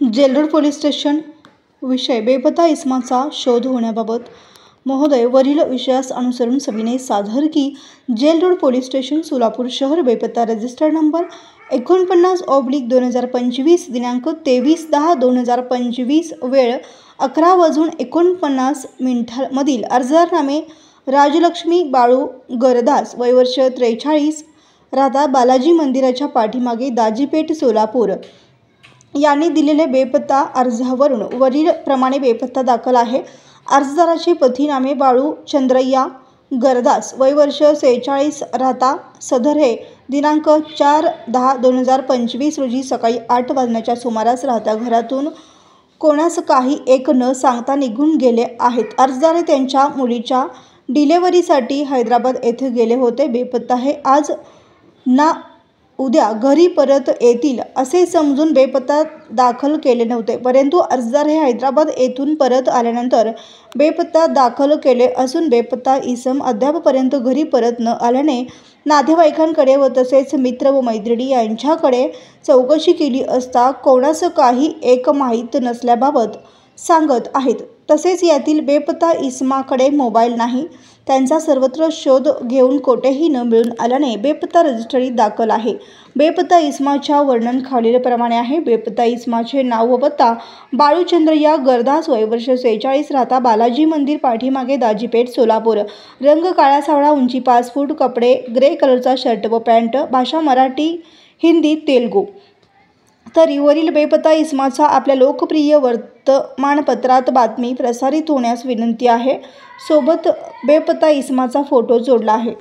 Jail Road police station विषय बेपत्ता इसमाचा शोध होण्याबाबत महोदय वरील विषयास अनुसरून सविनय सादर की जेलरोड पोलीस स्टेशन सोलापूर शहर बेपत्ता रजिस्टर नंबर 49/2025 दिनांक 23/10/2025 वेळ 11:49 मधील अर्जदार नामे राजलक्ष्मी बाळू गरदास वय वर्ष 43 राहता बालाजी मंदिराच्या पाठीमागे दाजीपेठ सोलापूर यांनी दिलेले बेपत्ता अर्जावरून वरील प्रमाणे बेपत्ता दाखल आहे। अर्जदाराचे पती नामे बाळू चंद्रय्या गरदास वय वर्ष 46 राहता सदर हे दिनांक 4/10/2025 रोजी सकाळी 8 वाजण्याच्या सुमारास राहत्या घरातून कोणास काही एक न सांगता निघून गेले आहेत। अर्जदार त्यांच्या मुलीच्या डिलेव्हरीसाठी हैदराबाद येथे गेले होते। बेपत्ता हे आज ना उद्या घरी परत येतील असे समजून बेपत्ता दाखल केले नव्हते, परंतु अर्जदार हे हैदराबाद येथून परत आल्यानंतर बेपत्ता दाखल केले असून बेपत्ता इसम अद्यापपर्यंत घरी परत न आल्याने नातेवाईकांकडे व तसेच मित्र व मैत्रिणी यांच्याकडे चौकशी केली असता कोणास काही एक माहीत नसल्याबाबत सांगत आहेत। तसेच यातील बेपत्ता इसमाकडे मोबाईल नाही। त्यांचा सर्वत्र शोध घेऊन कोठेही न मिळून आल्याने बेपत्ता रजिस्ट्री दाखल आहे। बेपत्ता इसमाच्या वर्णन खालीलप्रमाणे आहे। बेपत्ता इसमाचे नाव व पत्ता बाळू चंद्रय्या गरदास वय वर्ष 46 राहता बालाजी मंदिर पाठीमागे दाजीपेठ सोलापूर। रंग काळा सावळा, उंची 5 फूट, कपडे ग्रे कलरचा शर्ट व पॅन्ट, भाषा मराठी, हिंदी, तेलुगू। तरी वरील बेपत्ता इसमाचा आपल्या लोकप्रिय वर्तमानपत्रात बातमी प्रसारित होण्यास विनंती आहे। सोबत बेपत्ता इसमाचा फोटो जोडला आहे।